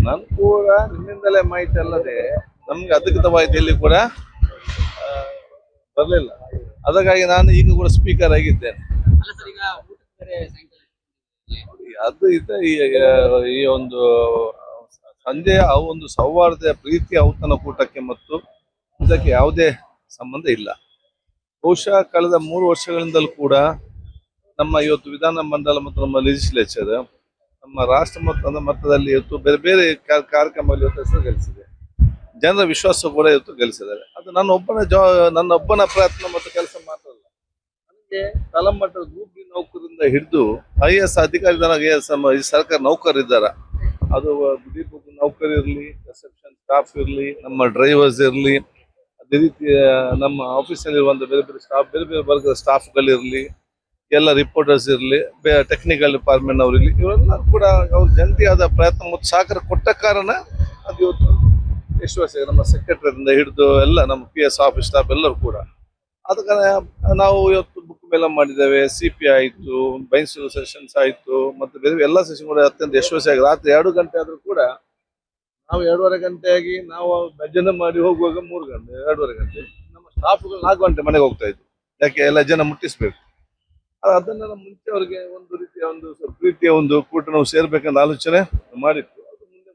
ನಾನು ಕೂಡ ನಿಮ್ಮಿಂದಲೇ ಮಾಹಿತಿ ಅಲ್ಲದೆ ನಮ್ಗೆ ಅಧಿಕೃತವಾಗಿ ಎಲ್ಲಿ ಕೂಡ ಬರಲಿಲ್ಲ. ಅದಕ್ಕಾಗಿ ನಾನು ಈಗ ಕೂಡ ಸ್ಪೀಕರ್ ಆಗಿದ್ದೇನೆ. ಅದು ಈ ಒಂದು ಸಂಜೆಯ ಆ ಒಂದು ಸೌಹಾರ್ದ ಪ್ರೀತಿಯ ಔತಣ ಕೂಟಕ್ಕೆ ಮತ್ತು ಇದಕ್ಕೆ ಯಾವುದೇ ಸಂಬಂಧ ಇಲ್ಲ. ಬಹುಶಃ ಕಳೆದ 3 ವರ್ಷಗಳಿಂದಲೂ ಕೂಡ ನಮ್ಮ ಇವತ್ತು ವಿಧಾನ ಮಂಡಲ ಮತ್ತು ನಮ್ಮ ಲೆಜಿಸ್ಲೇಚರ್ ನಮ್ಮ ರಾಷ್ಟ್ರ ಮಟ್ಟದ ಮಟ್ಟದಲ್ಲಿ ಇವತ್ತು ಬೇರೆ ಬೇರೆ ಕಾರ್ಯಕ್ರಮದಲ್ಲಿ ಇವತ್ತು ಹೆಸರು ಗಳಿಸಿದೆ. ಜನರ ವಿಶ್ವಾಸ ಕೂಡ ಇವತ್ತು ಗಳಿಸಿದ್ದಾರೆ. ಅದು ನನ್ನೊಬ್ಬನ ಪ್ರಯತ್ನ ಮತ್ತು ಕೆಲಸ ಮಾತ್ರ ಅಲ್ಲ. ನನಗೆ ತಳಮಟ್ಟದ ಗ್ರೂಪ್ ಡಿ ನೌಕರರಿಂದ ಹಿಡಿದು IAS ಅಧಿಕಾರಿ ಈ ಸರ್ಕಾರ ನೌಕರರಿದ್ದಾರೆ. ಅದು ದೀಪಕ್ ನೌಕರಿರಲಿ, ರಿಸೆಪ್ಷನ್ ಸ್ಟಾಫ್ ಇರಲಿ, ನಮ್ಮ ಡ್ರೈವರ್ಸ್ ಇರಲಿ, ಅದೇ ರೀತಿ ನಮ್ಮ ಆಫೀಸಲ್ಲಿ ಇರುವಂಥ ಬೇರೆ ಬೇರೆ ಸ್ಟಾಫ್, ಬೇರೆ ಬೇರೆ ವರ್ಗದ ಸ್ಟಾಫ್ಗಳಿರಲಿ, ಎಲ್ಲ ರಿಪೋರ್ಟರ್ಸ್ ಇರಲಿ, ಟೆಕ್ನಿಕಲ್ ಡಿಪಾರ್ಟ್ಮೆಂಟ್ ಅವರಿರಲಿ, ಇವರೆಲ್ಲ ಕೂಡ ಅವ್ರ ಜಂಟಿಯಾದ ಪ್ರಯತ್ನ ಮತ್ತು ಸಹಕಾರ ಕೊಟ್ಟ ಕಾರಣ ಅದು ಇವತ್ತು ಯಶಸ್ವಿ. ನಮ್ಮ ಸೆಕ್ರೆಟರಿಯಿಂದ ಹಿಡಿದು ಎಲ್ಲ ನಮ್ಮ PS ಆಫೀಸ್ ಸ್ಟಾಫ್ ಎಲ್ಲರೂ ಕೂಡ ಅದಕ್ಕೆ ನಾವು ಇವತ್ತು ಬುಕ್ ಮೇಳ ಮಾಡಿದ್ದೇವೆ. CP ಆಯಿತು, ಬೈನ್ಸೂರು ಸೆಷನ್ಸ್ ಆಯಿತು, ಮತ್ತು ಬೇರೆ ಎಲ್ಲ ಸೆಷನ್ ಕೂಡ ಅತ್ಯಂತ ಯಶಸ್ವಿಯಾಗಿ ರಾತ್ರಿ 2 ಗಂಟೆ ಆದರೂ ಕೂಡ ನಾವು 2:30 ಗಂಟೆಯಾಗಿ ನಾವು ಭಜನೆ ಮಾಡಿ ಹೋಗುವಾಗ 3 ಗಂಟೆ 2:30 ಗಂಟೆ ನಮ್ಮ ಸ್ಟಾಫ್ಗಳು 4 ಗಂಟೆ ಮನೆಗೆ ಹೋಗ್ತಾ ಇದ್ವು. ಯಾಕೆ ಎಲ್ಲ ಜನ ಮುಟ್ಟಿಸ್ಬೇಕು. ಅದನ್ನ ನಮ್ಮ ಮುಂಚೆ ಅವರಿಗೆ ಒಂದು ರೀತಿಯ ಒಂದು ಪ್ರೀತಿಯ ಒಂದು ಕೂಟ ನಾವು ಸೇರ್ಬೇಕಂತ ಆಲೋಚನೆ ಮಾಡಿತ್ತು. ಅದು ಮುಂದೆ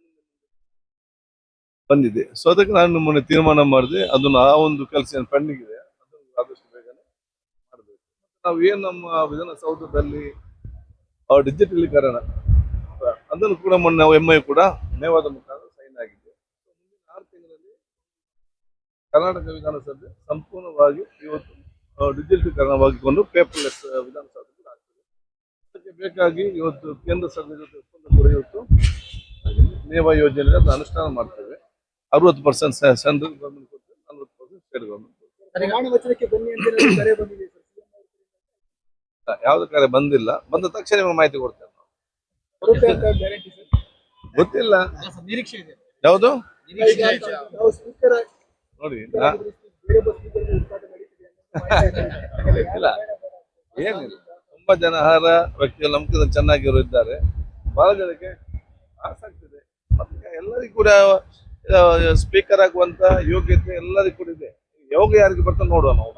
ಬಂದಿದೆ. ಸೊ ಅದಕ್ಕೆ ನಾನು ಮೊನ್ನೆ ತೀರ್ಮಾನ ಮಾಡಿದೆ, ಅದನ್ನು ಆ ಒಂದು ಕೆಲಸ ಪೆಂಡಿಂಗ್ ಇದೆ, ಅದನ್ನು ಆದಷ್ಟು ಬೇಗನೆ ಮಾಡಬೇಕು. ನಾವು ಏನು ನಮ್ಮ ವಿಧಾನಸೌಧದಲ್ಲಿ ಡಿಜಿಟಲೀಕರಣ ಅದನ್ನು ಕೂಡ ಮೊನ್ನೆ MOU ಕೂಡ ನೇವಾದ ಮುಖಾಂತರ ಸೈನ್ ಆಗಿದೆ. ಮುಂದಿನ 6 ತಿಂಗಳಲ್ಲಿ ಕರ್ನಾಟಕ ವಿಧಾನಸಭೆ ಸಂಪೂರ್ಣವಾಗಿ ಇವತ್ತು ಡಿಜಿಟಲೀಕರಣವಾಗಿಕೊಂಡು ಪೇಪರ್ಲೆಸ್ ವಿಧಾನಸಭೆ ಕೂಡ ಆಗ್ತದೆ. ಅದಕ್ಕೆ ಬೇಕಾಗಿ ಇವತ್ತು ಕೇಂದ್ರ ಸರ್ಕಾರ ಜೊತೆ ಒಪ್ಪಂದ ಕೂಡ ಇವತ್ತು ನೇವಾ ಯೋಜನೆ ಅನುಷ್ಠಾನ ಮಾಡ್ತೇವೆ. 60% ಸೆಂಟ್ರಲ್ ಗವರ್ಮೆಂಟ್ ಕೊಡ್ತೇವೆ, 40% ಸ್ಟೇಟ್ ಗವರ್ಮೆಂಟ್ ಕೊಡ್ತೇವೆ. ಯಾವ್ದು ಕಾರ್ಯ ಬಂದಿಲ್ಲ, ಬಂದ ತಕ್ಷಣ ನಿಮಗೆ ಮಾಹಿತಿ ಕೊಡ್ತೇವೆ. ಗೊತ್ತಿಲ್ಲ ಯಾವುದು ನೋಡಿ. ಇಲ್ಲ ಏನಿಲ್ಲ, ತುಂಬಾ ಜನ ಆಹಾರ ವ್ಯಕ್ತಿಗಳು ನಮ್ಗೆ ಚೆನ್ನಾಗಿರೋ ಇದ್ದಾರೆ. ಬಹಳ ಜನಕ್ಕೆ ಆಸಕ್ತಿ ಇದೆ. ಮತ್ತೆ ಎಲ್ಲರಿಗೂ ಕೂಡ ಸ್ಪೀಕರ್ ಆಗುವಂತ ಯೋಗ್ಯತೆ ಎಲ್ಲರಿಗೂ ಕೂಡ ಇದೆ. ಯೋಗ ಯಾರಿಗೆ ಬರ್ತಾ ನೋಡುವ ನಾವು.